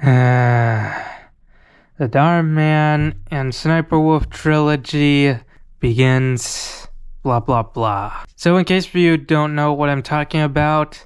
The Dhar Mann and Sssniperwolf Trilogy begins, blah blah blah. So in case you don't know what I'm talking about,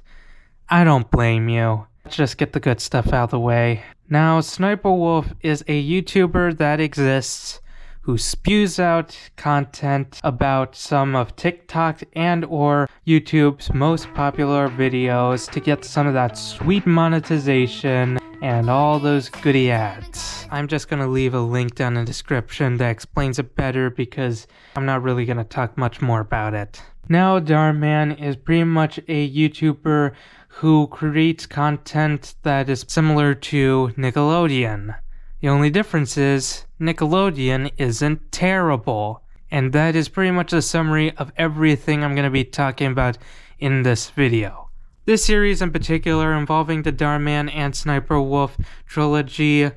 I don't blame you. Let's just get the good stuff out of the way. Now, Sssniperwolf is a YouTuber that exists who spews out content about some of TikTok and or YouTube's most popular videos to get some of that sweet monetization and all those goody ads. I'm just gonna leave a link down in the description that explains it better because I'm not really gonna talk much more about it. Now, Dhar Mann is pretty much a YouTuber who creates content that is similar to Nickelodeon. The only difference is Nickelodeon isn't terrible. And that is pretty much a summary of everything I'm going to be talking about in this video. This series in particular, involving the Dhar Mann and Sssniperwolf Trilogy,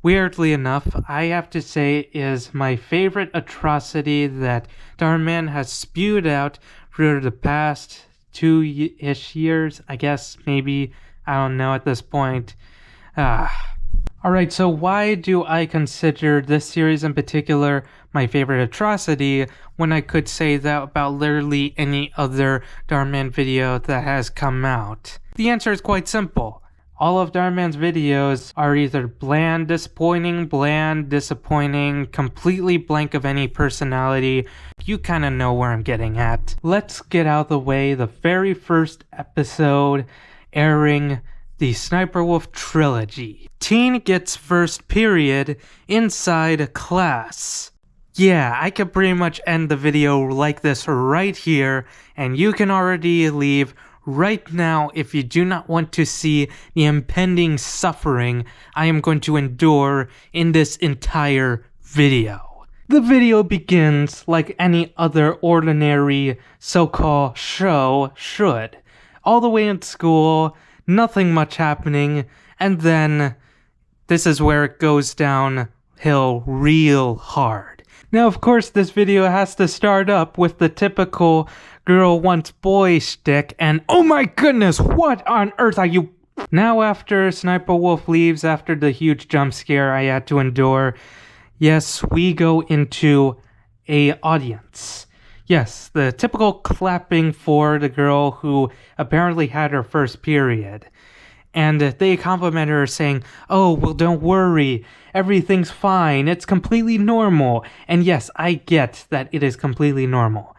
weirdly enough, I have to say is my favorite atrocity that Dhar Mann has spewed out for the past 2-ish years, I guess, maybe, I don't know at this point. Alright, so why do I consider this series in particular my favorite atrocity when I could say that about literally any other Dhar Mann video that has come out? The answer is quite simple. All of Dhar Mann's videos are either bland, disappointing, completely blank of any personality. You kind of know where I'm getting at. Let's get out of the way the very first episode airing the Sssniperwolf Trilogy. Teen gets first period inside class. Yeah, I could pretty much end the video like this right here, and you can already leave right now if you do not want to see the impending suffering I am going to endure in this entire video. The video begins like any other ordinary so-called show should. All the way in school, nothing much happening, and then this is where it goes downhill real hard. Now, of course, this video has to start up with the typical girl wants boy shtick, and oh my goodness, what on earth are you? Now, after Sssniperwolf leaves after the huge jump scare I had to endure, yes, we go into a audience. Yes, the typical clapping for the girl who apparently had her first period. And they compliment her saying, "Oh, well, don't worry. Everything's fine. It's completely normal." And yes, I get that it is completely normal.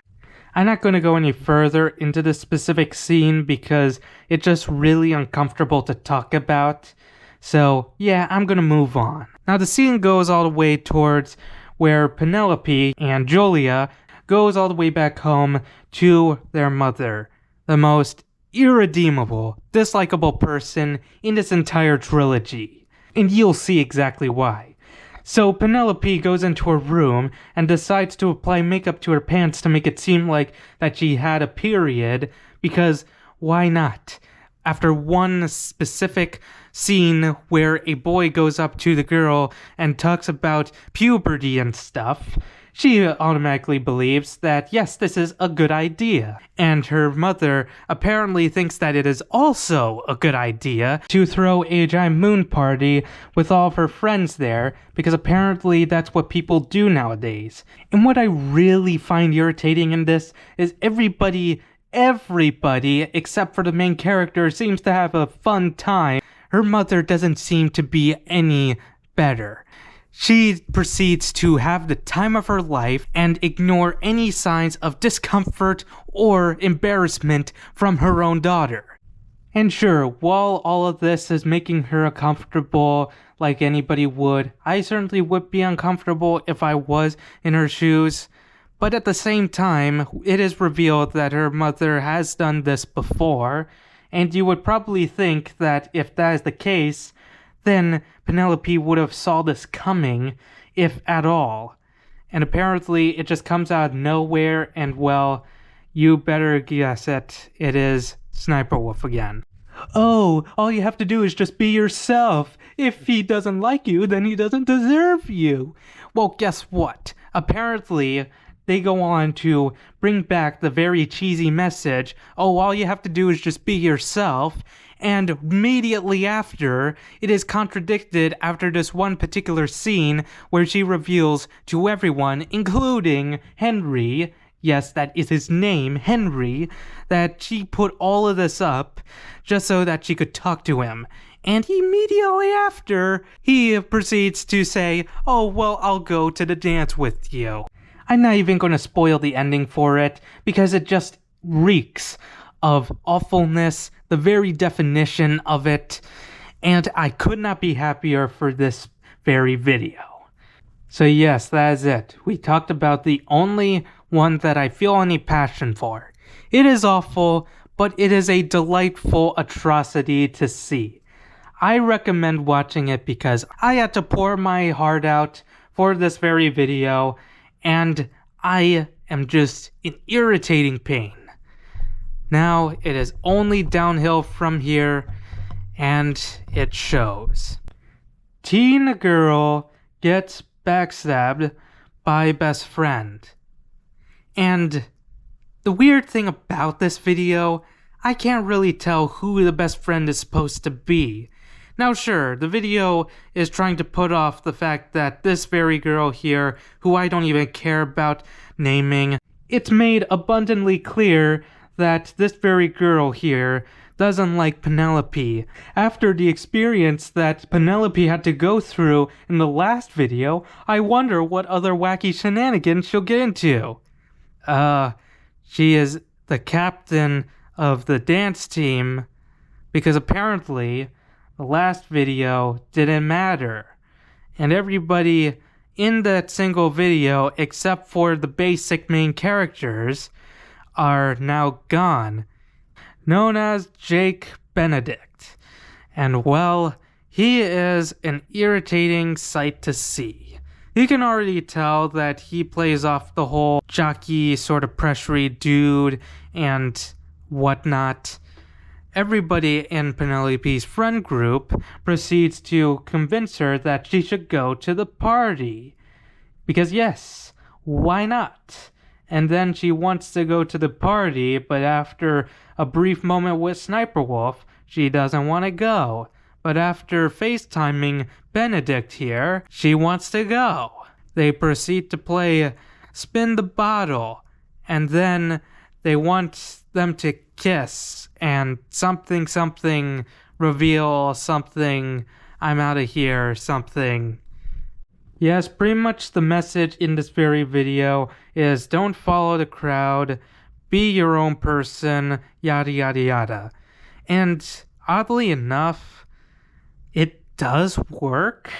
I'm not going to go any further into this specific scene because it's just really uncomfortable to talk about. So, yeah, I'm going to move on. Now, the scene goes all the way towards where Penelope and Julia goes all the way back home to their mother, the most irredeemable, dislikable person in this entire trilogy. And you'll see exactly why. So Penelope goes into her room and decides to apply makeup to her pants to make it seem like that she had a period, because why not? After one specific scene where a boy goes up to the girl and talks about puberty and stuff, she automatically believes that, yes, this is a good idea. And her mother apparently thinks that it is also a good idea to throw a giant moon party with all of her friends there, because apparently that's what people do nowadays. And what I really find irritating in this is everybody except for the main character seems to have a fun time. Her mother doesn't seem to be any better. She proceeds to have the time of her life and ignore any signs of discomfort or embarrassment from her own daughter. And sure, while all of this is making her uncomfortable like anybody would, I certainly would be uncomfortable if I was in her shoes. But at the same time, it is revealed that her mother has done this before, and you would probably think that if that is the case, then Penelope would have saw this coming, if at all. And apparently it just comes out of nowhere, and well, you better guess it is Sssniperwolf again. "Oh, all you have to do is just be yourself. If he doesn't like you, then he doesn't deserve you." Well, guess what? Apparently, they go on to bring back the very cheesy message, oh, all you have to do is just be yourself, and immediately after, it is contradicted after this one particular scene where she reveals to everyone, including Henry, yes, that is his name, Henry, that she put all of this up just so that she could talk to him. And immediately after, he proceeds to say, oh, well, I'll go to the dance with you. I'm not even going to spoil the ending for it, because it just reeks of awfulness, the very definition of it, and I could not be happier for this very video. So yes, that is it. We talked about the only one that I feel any passion for. It is awful, but it is a delightful atrocity to see. I recommend watching it because I had to pour my heart out for this very video, and I am just in irritating pain. Now it is only downhill from here, and it shows. Teen girl gets backstabbed by best friend. And the weird thing about this video, I can't really tell who the best friend is supposed to be. Now sure, the video is trying to put off the fact that this very girl here, who I don't even care about naming, it's made abundantly clear that this very girl here doesn't like Penelope. After the experience that Penelope had to go through in the last video, I wonder what other wacky shenanigans she'll get into. She is the captain of the dance team, because apparently the last video didn't matter, and everybody in that single video, except for the basic main characters, are now gone, known as Jake Benedict. And well, he is an irritating sight to see. You can already tell that he plays off the whole jockey sort of pressury dude and whatnot. Everybody in Penelope's friend group proceeds to convince her that she should go to the party. Because yes, why not? And then she wants to go to the party, but after a brief moment with Sssniperwolf, she doesn't want to go. But after FaceTiming Benedict here, she wants to go. They proceed to play Spin the Bottle, and then they want them to kiss, and something, reveal something, I'm out of here, something. Yes, pretty much the message in this very video is don't follow the crowd, be your own person, yada yada yada. And oddly enough, it does work,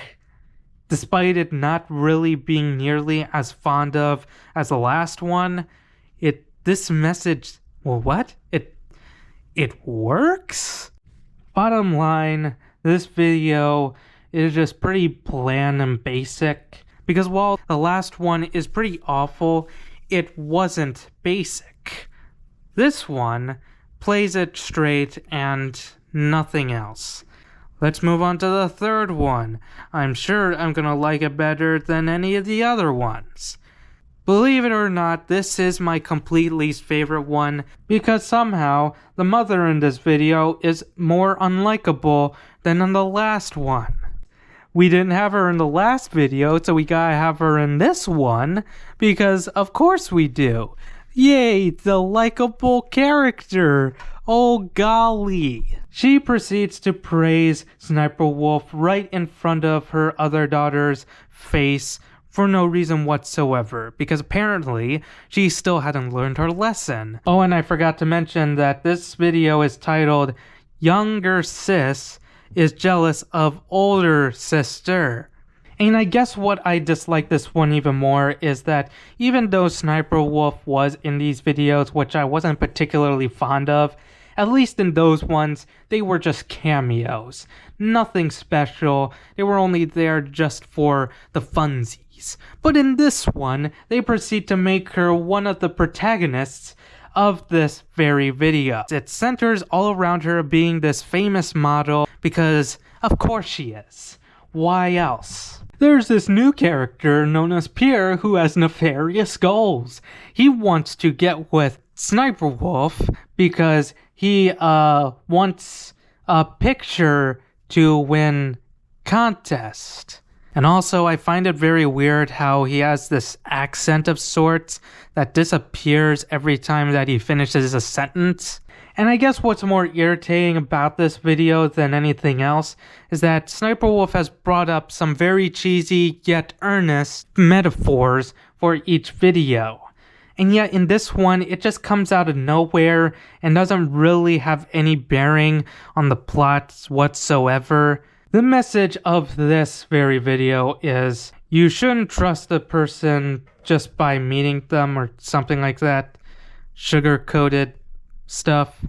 despite it not really being nearly as fond of as the last one. This message, well, what? It works? Bottom line, this video is just pretty bland and basic, because while the last one is pretty awful, it wasn't basic. This one plays it straight and nothing else. Let's move on to the third one. I'm sure I'm gonna like it better than any of the other ones. Believe it or not, this is my complete least favorite one, because somehow the mother in this video is more unlikable than in the last one. We didn't have her in the last video, so we gotta have her in this one, because of course we do. Yay, the likable character! Oh golly! She proceeds to praise Sssniperwolf right in front of her other daughter's face for no reason whatsoever, because apparently she still hadn't learned her lesson. Oh, and I forgot to mention that this video is titled Younger Sis is Jealous of Older Sister. And I guess what I dislike this one even more is that even though Sssniperwolf was in these videos, which I wasn't particularly fond of, at least in those ones, they were just cameos. Nothing special, they were only there just for the funsies. But in this one, they proceed to make her one of the protagonists of this very video. It centers all around her being this famous model, because of course she is. Why else? there's this new character known as Pierre who has nefarious goals. He wants to get with Sssniperwolf because he wants a picture to win contest. And also, I find it very weird how he has this accent of sorts that disappears every time that he finishes a sentence. And I guess what's more irritating about this video than anything else is that Sssniperwolf has brought up some very cheesy yet earnest metaphors for each video. And yet in this one, it just comes out of nowhere and doesn't really have any bearing on the plots whatsoever. The message of this very video is you shouldn't trust a person just by meeting them or something like that. Sugar-coated stuff.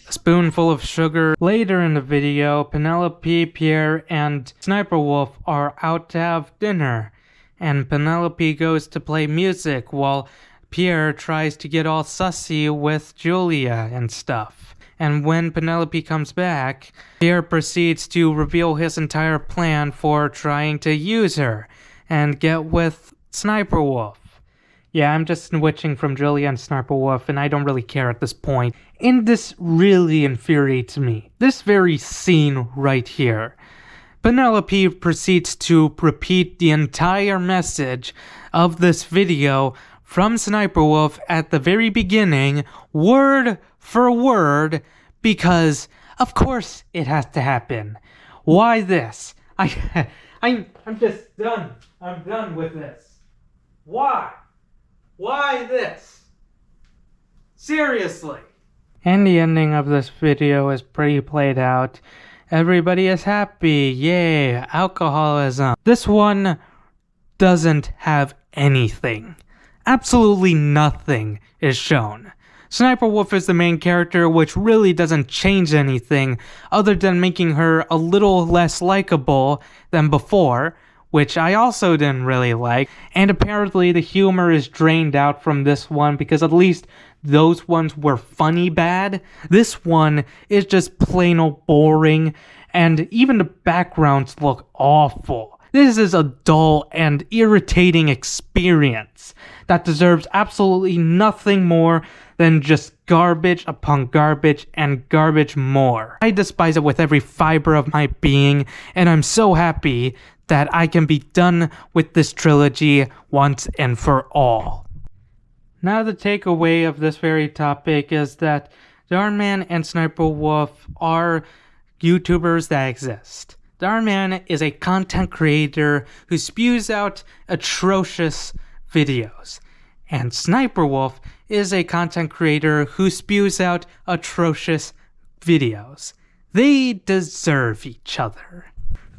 A spoonful of sugar. Later in the video, Penelope, Pierre, and Sssniperwolf are out to have dinner. And Penelope goes to play music while Pierre tries to get all sussy with Julia and stuff. And when Penelope comes back, Pierre proceeds to reveal his entire plan for trying to use her and get with Sssniperwolf. Yeah, I'm just switching from Julia and Sssniperwolf, and I don't really care at this point. And this really infuriates me. This very scene right here. Penelope proceeds to repeat the entire message of this video from Sssniperwolf at the very beginning, word for word, because of course it has to happen. Why this? I'm just done. I'm done with this. Why? Why this? Seriously. And the ending of this video is pretty played out. Everybody is happy. Yay, alcoholism. This one doesn't have anything. Absolutely nothing is shown. Sssniperwolf is the main character, which really doesn't change anything other than making her a little less likable than before, which I also didn't really like. And apparently the humor is drained out from this one because at least those ones were funny bad. This one is just plain old boring, and even the backgrounds look awful. This is a dull and irritating experience that deserves absolutely nothing more than just garbage upon garbage and garbage more. I despise it with every fiber of my being, and I'm so happy that I can be done with this trilogy once and for all. Now the takeaway of this very topic is that Dhar Mann and Sssniperwolf are YouTubers that exist. Dhar Mann is a content creator who spews out atrocious videos, and Sssniperwolf is a content creator who spews out atrocious videos. They deserve each other.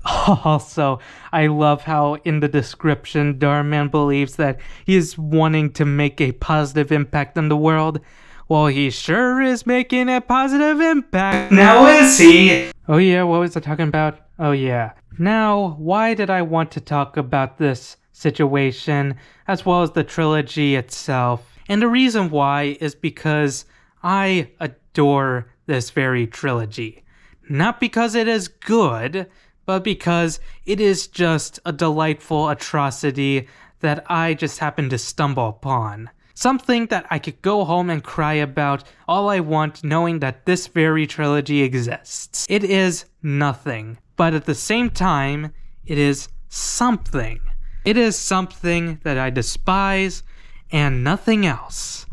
Also, I love how in the description Dhar Mann believes that he is wanting to make a positive impact on the world. Well, he sure is making a positive impact. Now is he? Oh yeah, what was I talking about? Oh yeah. Now, why did I want to talk about this situation as well as the trilogy itself? And the reason why is because I adore this very trilogy. Not because it is good, but because it is just a delightful atrocity that I just happened to stumble upon. Something that I could go home and cry about all I want, knowing that this very trilogy exists. It is nothing, but at the same time, it is something. It is something that I despise and nothing else.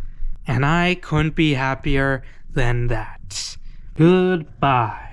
And I couldn't be happier than that. Goodbye.